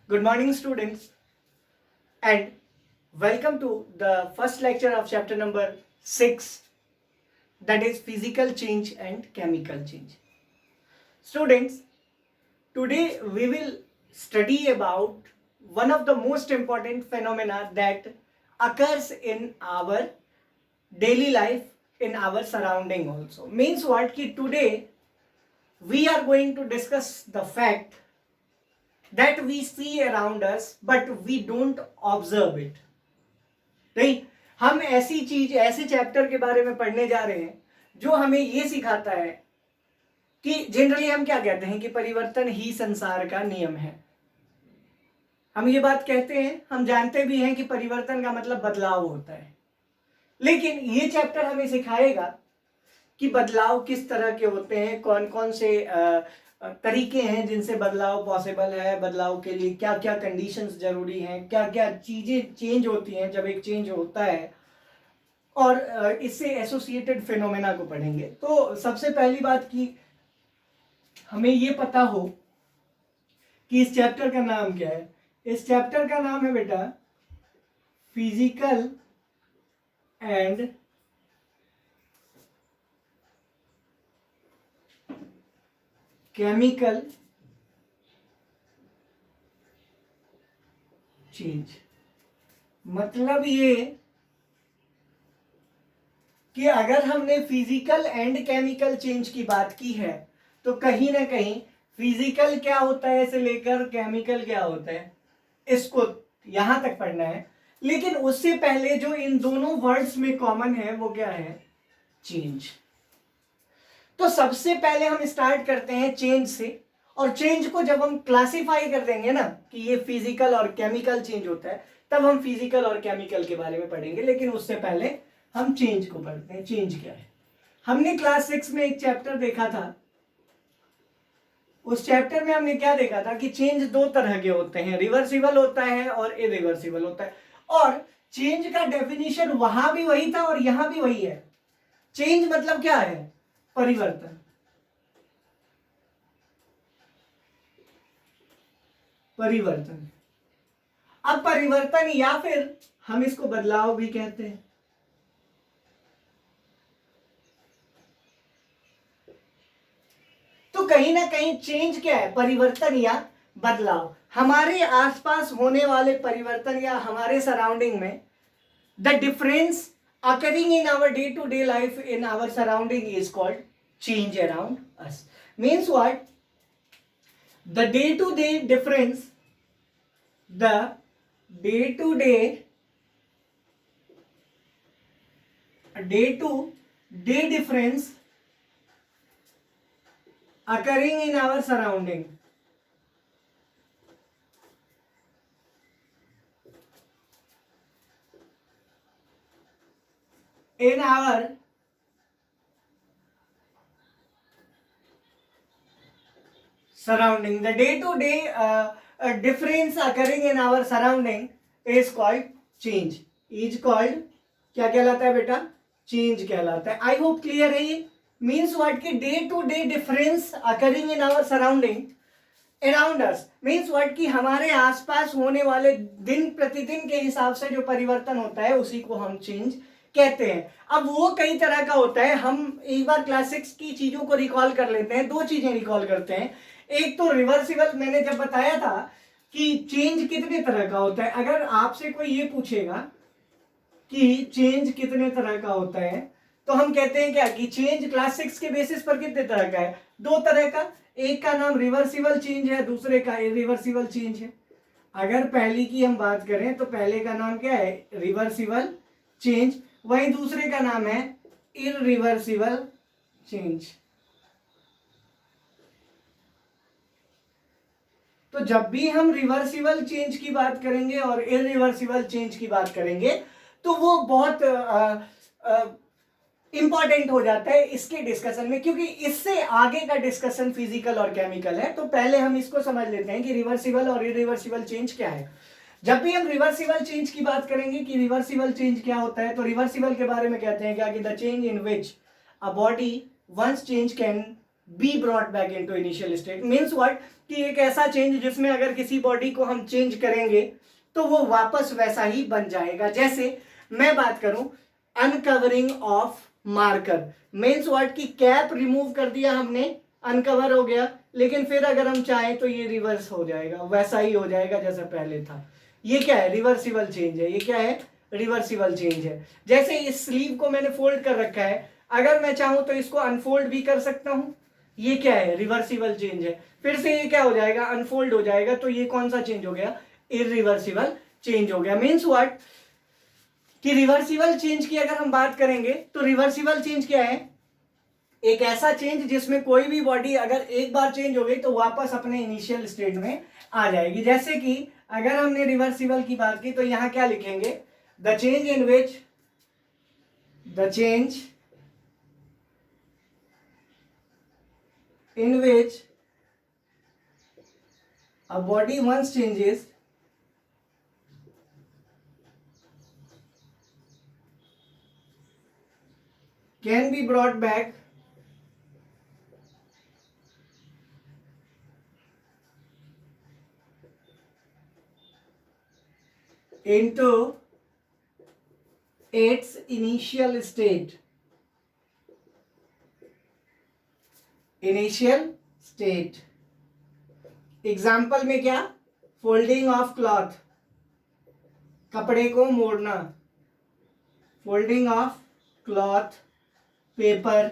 Good morning, students, and welcome to the first lecture of chapter number 6, that is physical change and chemical change. Students, today we will study about one of the most important phenomena that occurs in our daily life, in our surrounding also. Means what? Ki today we are going to discuss the fact that we see around us but we don't observe it. नहीं, हम ऐसी चीज, ऐसे chapter के बारे में पढ़ने जा रहे हैं जो हमें ये सिखाता है कि जनरली हम क्या कहते हैं कि परिवर्तन ही संसार का नियम है। हम ये बात कहते हैं, हम जानते भी हैं कि परिवर्तन का मतलब बदलाव होता है, लेकिन ये चैप्टर हमें सिखाएगा कि बदलाव किस तरह के होते हैं, कौन कौन से तरीके हैं जिनसे बदलाव पॉसिबल है, बदलाव के लिए क्या क्या कंडीशंस जरूरी हैं, क्या क्या चीजें चेंज होती हैं जब एक चेंज होता है, और इससे एसोसिएटेड फिनोमेना को पढ़ेंगे। तो सबसे पहली बात कि हमें ये पता हो कि इस चैप्टर का नाम क्या है। इस चैप्टर का नाम है बेटा फिजिकल एंड केमिकल चेंज। मतलब ये कि अगर हमने फिजिकल एंड केमिकल चेंज की बात की है तो कहीं ना कहीं फिजिकल क्या होता है से लेकर केमिकल क्या होता है, इसको यहां तक पढ़ना है। लेकिन उससे पहले जो इन दोनों वर्ड्स में कॉमन है वो क्या है? चेंज। तो सबसे पहले हम स्टार्ट करते हैं चेंज से, और चेंज को जब हम क्लासिफाई कर देंगे ना कि ये फिजिकल और केमिकल चेंज होता है, तब हम फिजिकल और केमिकल के बारे में पढ़ेंगे। लेकिन उससे पहले हम चेंज को पढ़ते हैं। चेंज क्या है? हमने क्लास 6 में एक चैप्टर देखा था। उस चैप्टर में हमने क्या देखा था कि चेंज दो तरह के होते हैं, रिवर्सिबल होता है और इरिवर्सिबल होता है। और चेंज का डेफिनेशन वहां भी वही था और यहां भी वही है। चेंज मतलब क्या है? परिवर्तन। परिवर्तन। अब परिवर्तन या फिर हम इसको बदलाव भी कहते हैं। तो कहीं ना कहीं चेंज क्या है? परिवर्तन या बदलाव। हमारे आसपास होने वाले परिवर्तन या हमारे सराउंडिंग में the difference occurring in our day-to-day life in our surrounding is called change around us. Means what? The day-to-day difference, the day-to-day difference occurring in our surrounding in our surrounding, the day-to-day difference occurring in our surrounding is called change. Is called क्या कहलाता है बेटा? Change कहलाता है। I hope clear है ये। Means what कि day to day difference occurring in our surrounding around us. Means what कि हमारे आसपास होने वाले दिन प्रतिदिन के हिसाब से जो परिवर्तन होता है उसी को हम चेंज कहते हैं। अब वो कई तरह का होता है। हम एक बार क्लास 6 की चीजों को रिकॉल कर लेते हैं। दो चीजें रिकॉल करते हैं। एक तो रिवर्सिबल, मैंने जब बताया था कि चेंज कितने तरह का होता है। अगर आपसे कोई ये पूछेगा कि चेंज कितने तरह का होता है तो हम कहते हैं क्या कि चेंज क्लास 6 के बेसिस पर कितने तरह का है? दो तरह का। एक का नाम रिवर्सिबल चेंज है, दूसरे का इरिवर्सिबल चेंज है। अगर पहली की हम बात करें तो पहले का नाम क्या है? Reversible change. वहीं दूसरे का नाम है इरिवर्सिबल चेंज। तो जब भी हम रिवर्सिबल चेंज की बात करेंगे और इरिवर्सिबल चेंज की बात करेंगे तो वो बहुत इंपॉर्टेंट हो जाता है इसके डिस्कशन में, क्योंकि इससे आगे का डिस्कशन फिजिकल और केमिकल है। तो पहले हम इसको समझ लेते हैं कि रिवर्सिबल और इरिवर्सिबल चेंज क्या है। जब भी हम रिवर्सिबल चेंज की बात करेंगे कि रिवर्सिबल चेंज क्या होता है, तो रिवर्सिबल के बारे में कहते हैं क्या कि the change in which a body once change can be brought back into initial state means what, कि एक ऐसा चेंज जिसमें अगर किसी बॉडी को हम चेंज करेंगे तो वो वापस वैसा ही बन जाएगा। जैसे मैं बात करूं uncovering of marker means what, कि कैप रिमूव कर दिया हमने, अनकवर हो गया, लेकिन फिर अगर हम चाहें तो ये रिवर्स हो जाएगा, वैसा ही हो जाएगा जैसा पहले था। ये क्या है? रिवर्सिबल चेंज है। ये क्या है? रिवर्सिबल चेंज है। जैसे इस स्लीव को मैंने फोल्ड कर रखा है, अगर मैं चाहूं तो इसको अनफोल्ड भी कर सकता हूं। ये क्या है? रिवर्सिबल चेंज है। फिर से ये क्या हो जाएगा? अनफोल्ड हो जाएगा। तो ये कौन सा चेंज हो गया? इरिवर्सिबल चेंज हो गया। मीन्स व्हाट, कि रिवर्सिबल चेंज की अगर हम बात करेंगे तो रिवर्सिबल चेंज क्या है? एक ऐसा चेंज जिसमें कोई भी बॉडी अगर एक बार चेंज हो गई तो वापस अपने इनिशियल स्टेट में आ जाएगी। जैसे कि अगर हमने रिवर्सिबल की बात की तो यहां क्या लिखेंगे? The change in which a body once changes can be brought back into its initial state. Example में क्या? फोल्डिंग ऑफ क्लॉथ, कपड़े को मोड़ना, फोल्डिंग ऑफ क्लॉथ, पेपर,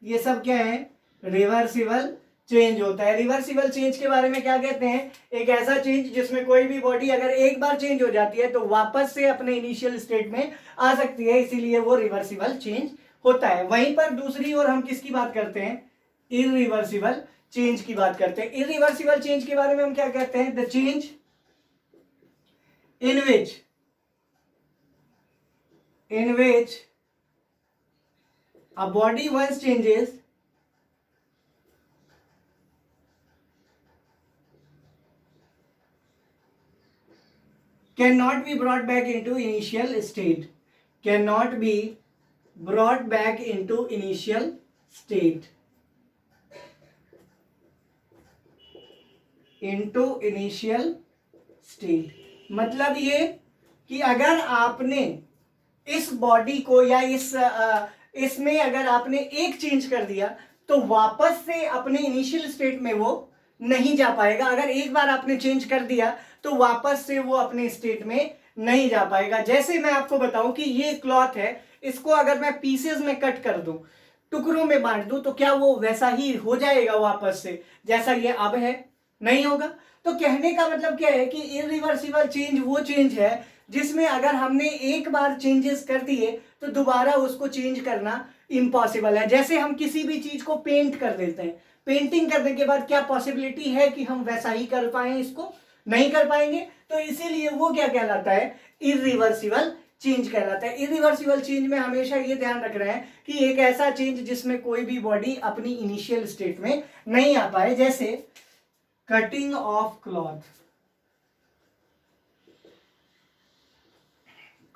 ये सब क्या है? रिवर्सिबल चेंज होता है। रिवर्सिबल चेंज के बारे में क्या कहते हैं? एक ऐसा चेंज जिसमें कोई भी बॉडी अगर एक बार चेंज हो जाती है तो वापस से अपने इनिशियल स्टेट में आ सकती है, इसीलिए वो रिवर्सिबल चेंज होता है। वहीं पर दूसरी ओर हम किसकी बात करते हैं? इरिवर्सिबल चेंज की बात करते हैं। इरिवर्सिबल चेंज के बारे में हम क्या कहते हैं? The change in which a body once changes cannot be brought back into initial state, cannot be brought back into initial state, into initial state। मतलब ये कि अगर आपने इस बॉडी को या इसमें अगर आपने एक चेंज कर दिया तो वापस से अपने इनिशियल स्टेट में वो नहीं जा पाएगा। अगर एक बार आपने चेंज कर दिया तो वापस से वो अपने स्टेट में नहीं जा पाएगा। जैसे मैं आपको बताऊं कि ये क्लॉथ है, इसको अगर मैं पीसेस में कट कर दूं, टुकड़ों में बांट दूं, तो क्या वो वैसा ही हो जाएगा वापस से जैसा ये अब है? नहीं होगा। तो कहने का मतलब क्या है कि इरिवर्सिबल चेंज वो चेंज है जिसमें अगर हमने एक बार चेंजेस कर दिए तो दोबारा उसको चेंज करना इम्पॉसिबल है। जैसे हम किसी भी चीज को पेंट कर देते हैं, पेंटिंग करने के बाद क्या पॉसिबिलिटी है कि हम वैसा ही कर पाए? इसको नहीं कर पाएंगे। तो इसीलिए वो क्या कहलाता है? इरिवर्सिबल चेंज कहलाता है। इरिवर्सिबल चेंज में हमेशा ये ध्यान रख रहे हैं कि एक ऐसा चेंज जिसमें कोई भी बॉडी अपनी इनिशियल स्टेट में नहीं आ पाए। जैसे कटिंग ऑफ क्लॉथ,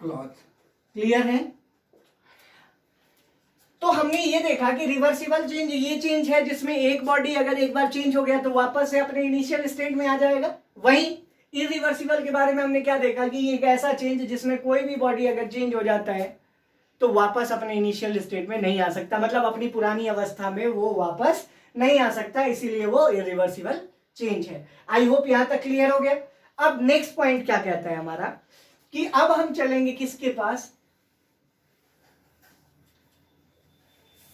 क्लियर है? तो हमने ये देखा कि रिवर्सिबल चेंज ये चेंज है जिसमें एक बॉडी अगर एक बार चेंज हो गया तो वापस से अपने इनिशियल स्टेट में आ जाएगा। वहीं इरिवर्सिबल के बारे में हमने क्या देखा कि एक ऐसा चेंज जिसमें कोई भी बॉडी अगर चेंज हो जाता है तो वापस अपने इनिशियल स्टेट में नहीं आ सकता, मतलब अपनी पुरानी अवस्था में वो वापस नहीं आ सकता, इसीलिए वो इरिवर्सिबल चेंज है। आई होप यहां तक क्लियर हो गया। अब नेक्स्ट पॉइंट क्या कहता है हमारा, कि अब हम चलेंगे किसके पास?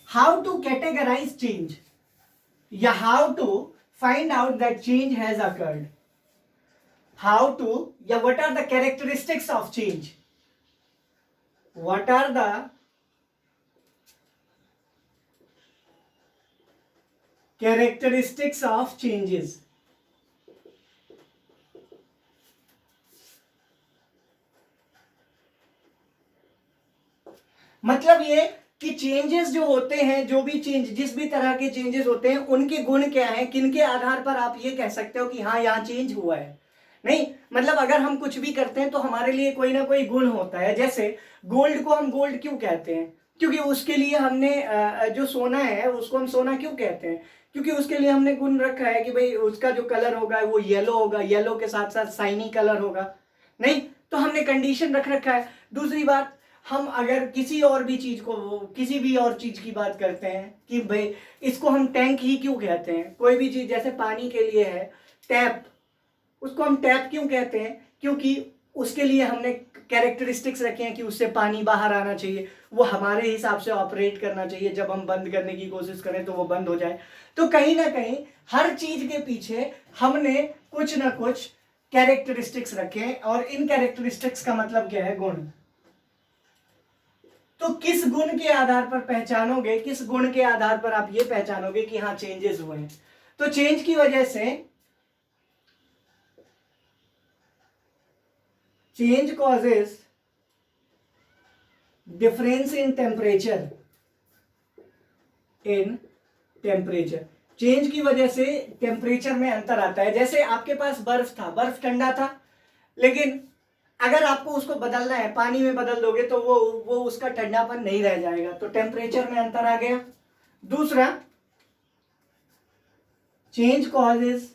हाउ टू कैटेगराइज चेंज, या how to find out that change has occurred. How to, या what are the characteristics of change, what are the characteristics of changes. मतलब ये कि चेंजेस जो होते हैं, जो भी चेंज, जिस भी तरह के चेंजेस होते हैं, उनके गुण क्या हैं, किनके आधार पर आप ये कह सकते हो कि हाँ यहाँ चेंज हुआ है। नहीं, मतलब अगर हम कुछ भी करते हैं तो हमारे लिए कोई ना कोई गुण होता है। जैसे गोल्ड को हम गोल्ड क्यों कहते हैं? क्योंकि उसके लिए हमने जो सोना है उसको हम सोना क्यों कहते हैं, क्योंकि उसके लिए हमने गुण रखा है कि भाई उसका जो कलर होगा वो येलो होगा, येलो के साथ साथ शाइनी कलर होगा। नहीं, तो हमने कंडीशन रख रखा है। दूसरी बात, हम अगर किसी और भी चीज को, किसी भी और चीज की बात करते हैं कि भाई इसको हम टैंक ही क्यों कहते हैं, कोई भी चीज जैसे पानी के लिए है टैप, उसको हम टैप क्यों कहते हैं, क्योंकि उसके लिए हमने कैरेक्टरिस्टिक्स रखे हैं कि उससे पानी बाहर आना चाहिए, वो हमारे हिसाब से ऑपरेट करना चाहिए, जब हम बंद करने की कोशिश करें तो वो बंद हो जाए। तो कहीं ना कहीं हर चीज के पीछे हमने कुछ ना कुछ कैरेक्टरिस्टिक्स रखे हैं, और इन कैरेक्टरिस्टिक्स का मतलब क्या है, गुण। तो किस गुण के आधार पर पहचानोगे, किस गुण के आधार पर आप ये पहचानोगे कि हाँ चेंजेस हुए हैं। तो चेंज की वजह से, change causes difference in temperature, in temperature. Change की वजह से टेम्परेचर में अंतर आता है। जैसे आपके पास बर्फ था, बर्फ ठंडा था, लेकिन अगर आपको उसको बदलना है, पानी में बदल दोगे तो वो उसका ठंडापन नहीं रह जाएगा, तो टेम्परेचर में अंतर आ गया। दूसरा, change causes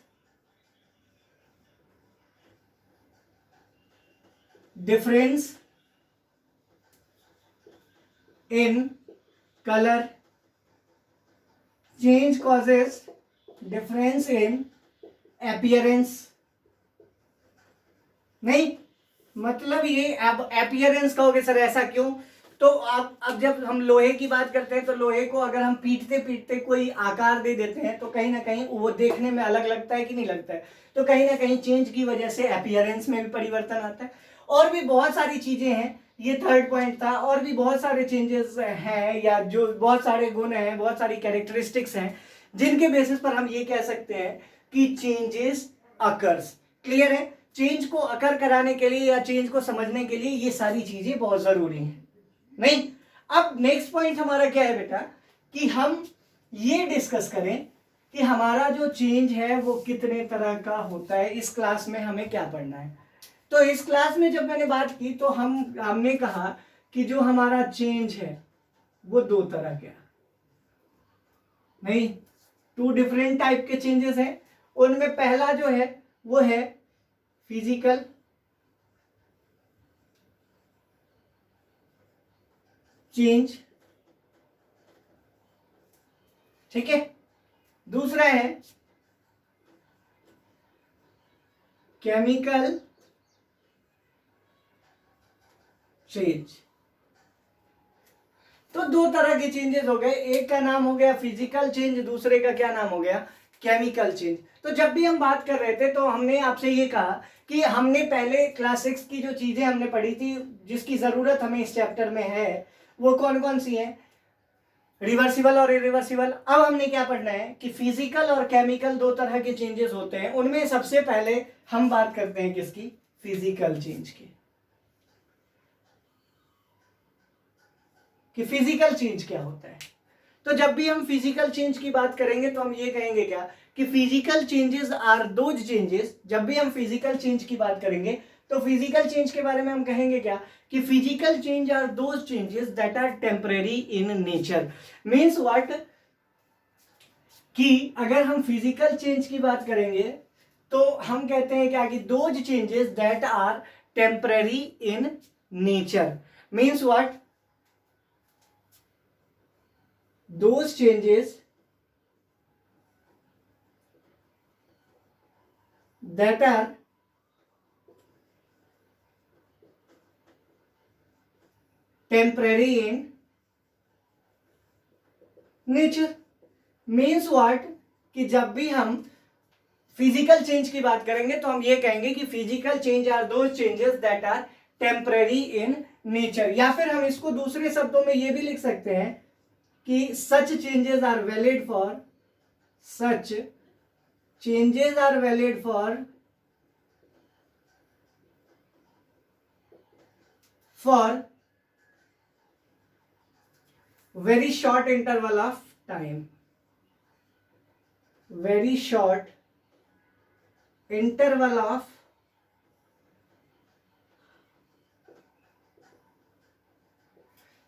difference in colour, change causes difference in appearance. नहीं, मतलब ये अब अपीयरेंस कहोगे सर ऐसा क्यों, तो आप अब जब हम लोहे की बात करते हैं तो लोहे को अगर हम पीटते पीटते कोई आकार दे देते हैं तो कहीं ना कहीं वो देखने में अलग लगता है कि नहीं लगता है। तो कहीं ना कहीं चेंज की वजह से अपीयरेंस में भी परिवर्तन आता है। और भी बहुत सारी चीजें हैं, ये थर्ड पॉइंट था, और भी बहुत सारे चेंजेस हैं, या जो बहुत सारे गुण हैं, बहुत सारी कैरेक्टरिस्टिक्स हैं, जिनके बेसिस पर हम ये कह सकते हैं कि चेंजेस अकर्स। क्लियर है? चेंज को अकर कराने के लिए या चेंज को समझने के लिए ये सारी चीजें बहुत जरूरी हैं। नहीं, अब नेक्स्ट पॉइंट हमारा क्या है बेटा, कि हम ये डिस्कस करें कि हमारा जो चेंज है वो कितने तरह का होता है, इस क्लास में हमें क्या पढ़ना है। तो इस क्लास में जब मैंने बात की तो हमने कहा कि जो हमारा चेंज है वो दो तरह के, नहीं, टू डिफरेंट टाइप के चेंजेस हैं। उनमें पहला जो है वो है फिजिकल चेंज, ठीक है। दूसरा है केमिकल चेंज। तो दो तरह के चेंजेस हो गए, एक का नाम हो गया फिजिकल चेंज, दूसरे का क्या नाम हो गया, केमिकल चेंज। तो जब भी हम बात कर रहे थे तो हमने आपसे ये कहा कि हमने पहले क्लास 6 की जो चीजें हमने पढ़ी थी जिसकी जरूरत हमें इस चैप्टर में है वो कौन कौन सी हैं, रिवर्सिबल और इरिवर्सिबल। अब हमने क्या पढ़ना है कि फिजिकल और केमिकल दो तरह के चेंजेस होते हैं। उनमें सबसे पहले हम बात करते हैं किसकी, फिजिकल चेंज की, कि फिजिकल चेंज क्या होता है। तो जब भी हम फिजिकल चेंज की बात करेंगे तो हम ये कहेंगे क्या, कि physical changes are those changes. जब भी हम फिजिकल चेंज की बात करेंगे तो फिजिकल चेंज के बारे में हम कहेंगे क्या, कि physical change are those changes that are temporary in nature. Means what, कि अगर हम फिजिकल चेंज की बात करेंगे तो हम कहते हैं क्या, कि those changes that are temporary in nature. Means what, those changes that are temporary in nature। means what, कि जब भी हम फिजिकल चेंज की बात करेंगे तो हम ये कहेंगे कि physical change are those changes that are temporary in nature. या फिर हम इसको दूसरे शब्दों में ये भी लिख सकते हैं कि such changes are valid for, such changes are valid for very short interval of time, very short interval of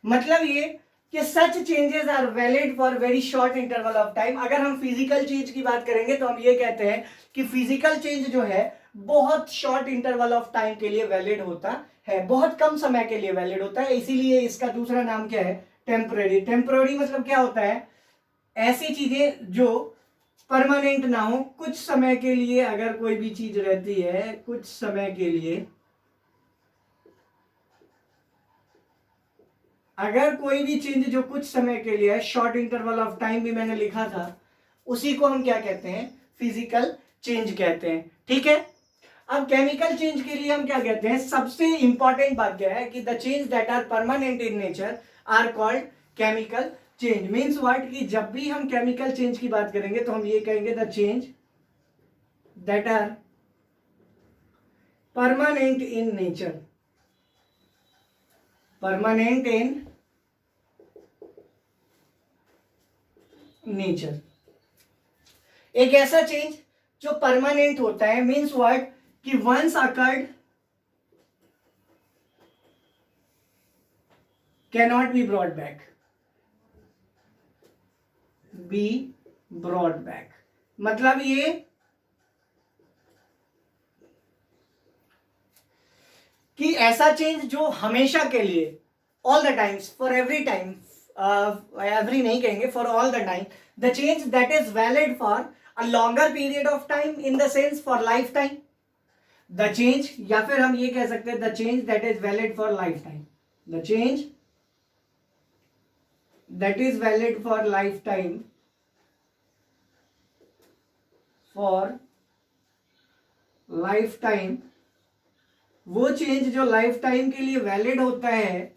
मतलब ये कि such changes are valid for very short interval of time. अगर हम फिजिकल चेंज की बात करेंगे तो हम ये कहते हैं कि फिजिकल चेंज जो है बहुत शॉर्ट इंटरवल ऑफ टाइम के लिए वैलिड होता है, बहुत कम समय के लिए वैलिड होता है, इसीलिए इसका दूसरा नाम क्या है, टेम्पररी। टेम्पररी मतलब क्या होता है, ऐसी चीजें जो परमानेंट ना हो, कुछ समय के लिए अगर कोई भी चीज रहती है, कुछ समय के लिए अगर कोई भी चेंज जो कुछ समय के लिए है, शॉर्ट इंटरवल ऑफ टाइम भी मैंने लिखा था, उसी को हम क्या कहते हैं, फिजिकल चेंज कहते हैं। ठीक है, अब केमिकल चेंज के लिए हम क्या कहते हैं, सबसे इंपॉर्टेंट बात क्या है कि the change that are permanent in nature are called chemical change. Means what, कि जब भी हम केमिकल चेंज की बात करेंगे तो हम ये कहेंगे the change that are permanent in nature, permanent in nature. एक ऐसा चेंज जो परमानेंट होता है, मीन्स व्हाट, कि once occurred cannot be brought back, be brought back. मतलब ये कि ऐसा चेंज जो हमेशा के लिए, all the times, for every time, every नहीं कहेंगे, for all the time, the change that is valid for a longer period of time, in the sense for life time. The change, या फिर हम ये कह सकते हैं the change that is valid for life time, the change that is valid for life time, for life time. वो change जो life time के लिए वैलिड होता है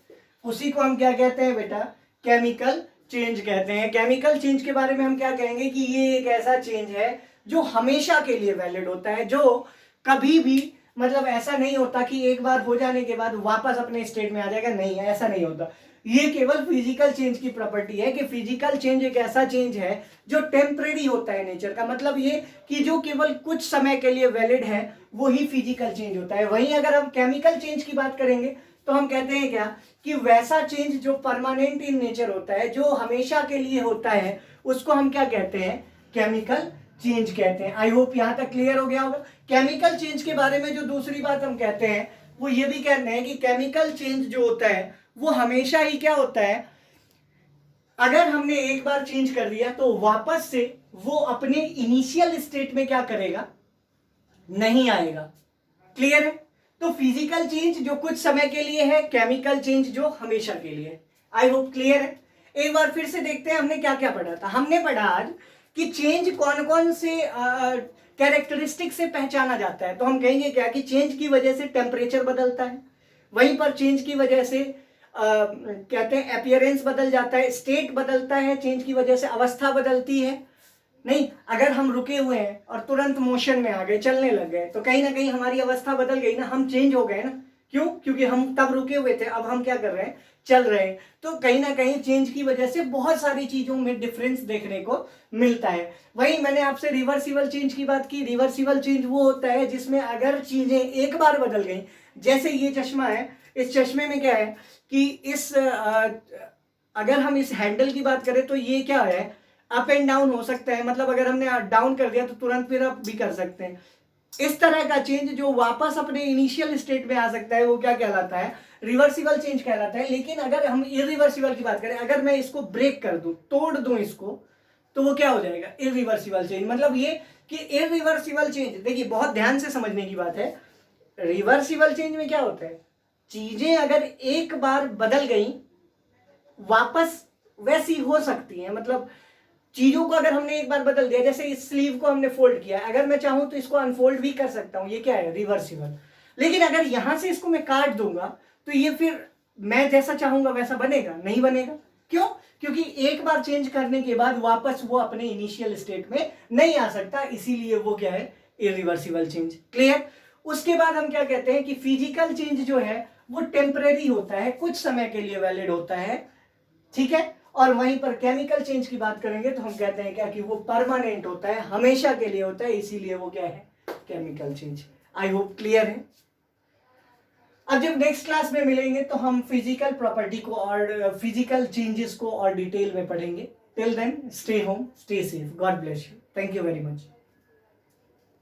उसी को हम क्या कहते हैं बेटा, केमिकल चेंज कहते हैं। केमिकल चेंज के बारे में हम क्या कहेंगे कि ये एक ऐसा चेंज है जो हमेशा के लिए वैलिड होता है, जो कभी भी, मतलब ऐसा नहीं होता कि एक बार हो जाने के बाद वापस अपने स्टेट में आ जाएगा, नहीं, ऐसा नहीं होता। ये केवल फिजिकल चेंज की प्रॉपर्टी है कि फिजिकल चेंज एक ऐसा चेंज है जो टेम्परेरी होता है नेचर का, मतलब ये कि जो केवल कुछ समय के लिए वैलिड है, वो ही फिजिकल चेंज होता है। वहीं अगर हम केमिकल चेंज की बात करेंगे तो हम कहते हैं क्या, कि वैसा चेंज जो परमानेंट इन नेचर होता है, जो हमेशा के लिए होता है, उसको हम क्या कहते हैं, केमिकल चेंज कहते हैं। आई होप यहां तक क्लियर हो गया होगा। केमिकल चेंज के बारे में जो दूसरी बात हम कहते हैं वो ये भी कहते हैं कि केमिकल चेंज जो होता है वो हमेशा ही क्या होता है, अगर हमने एक बार चेंज कर दिया तो वापस से वो अपने इनिशियल स्टेट में क्या करेगा, नहीं आएगा। क्लियर है? तो फिजिकल चेंज जो कुछ समय के लिए है, केमिकल चेंज जो हमेशा के लिए है। आई होप क्लियर है। एक बार फिर से देखते हैं हमने क्या क्या पढ़ा था। हमने पढ़ा आज कि चेंज कौन कौन से कैरेक्टरिस्टिक से पहचाना जाता है। तो हम कहेंगे क्या कि चेंज की वजह से टेम्परेचर बदलता है, वहीं पर चेंज की वजह से कहते हैं अपीयरेंस बदल जाता है, स्टेट बदलता है, चेंज की वजह से अवस्था बदलती है। नहीं, अगर हम रुके हुए हैं और तुरंत मोशन में आ गए, चलने लग गए, तो कहीं ना कहीं हमारी अवस्था बदल गई ना, हम चेंज हो गए ना। क्यों? क्योंकि हम तब रुके हुए थे, अब हम क्या कर रहे हैं, चल रहे हैं। तो कहीं ना कहीं चेंज की वजह से बहुत सारी चीजों में डिफरेंस देखने को मिलता है। वही मैंने आपसे रिवर्सिबल चेंज की बात की। रिवर्सिबल चेंज वो होता है जिसमें अगर चीजें एक बार बदल गई, जैसे ये चश्मा है, इस चश्मे में क्या है कि इस अगर हम इस हैंडल की बात करें तो ये क्या है, अप एंड डाउन हो सकता है, मतलब अगर हमने डाउन कर दिया तो तुरंत फिर अप भी कर सकते हैं। इस तरह का चेंज जो वापस अपने इनिशियल स्टेट में आ सकता है वो क्या कहलाता है, रिवर्सिबल चेंज कहलाता है। लेकिन अगर हम इरिवर्सिबल की बात करें, अगर मैं इसको ब्रेक कर दूं, तोड़ दूं इसको, तो वो क्या हो जाएगा, इरिवर्सिबल चेंज। मतलब ये कि इरिवर्सिबल चेंज, देखिए बहुत ध्यान से समझने की बात है। रिवर्सिबल चेंज में क्या होता है, चीजें अगर एक बार बदल गई वापस वैसी हो सकती हैं। मतलब चीजों को अगर हमने एक बार बदल दिया, जैसे इस स्लीव को हमने फोल्ड किया, अगर मैं चाहूं तो इसको अनफोल्ड भी कर सकता हूं, ये क्या है, रिवर्सिबल। लेकिन अगर यहां से इसको मैं काट दूंगा तो ये फिर मैं जैसा चाहूंगा वैसा बनेगा, नहीं बनेगा। क्यों? क्योंकि एक बार चेंज करने के बाद वापस वो अपने इनिशियल स्टेट में नहीं आ सकता, इसीलिए वो क्या है, इरिवर्सिबल चेंज। क्लियर? उसके बाद हम क्या कहते हैं कि फिजिकल चेंज जो है वो टेम्परेरी होता है, कुछ समय के लिए वैलिड होता है। ठीक है? और वहीं पर केमिकल चेंज की बात करेंगे तो हम कहते हैं क्या कि वो परमानेंट होता है, हमेशा के लिए होता है, इसीलिए वो क्या है, chemical change. I hope clear है। अब जब नेक्स्ट क्लास में मिलेंगे तो हम फिजिकल प्रॉपर्टी को और फिजिकल चेंजेस को और डिटेल में पढ़ेंगे. Till then stay home, stay safe. God bless you. Thank you very much.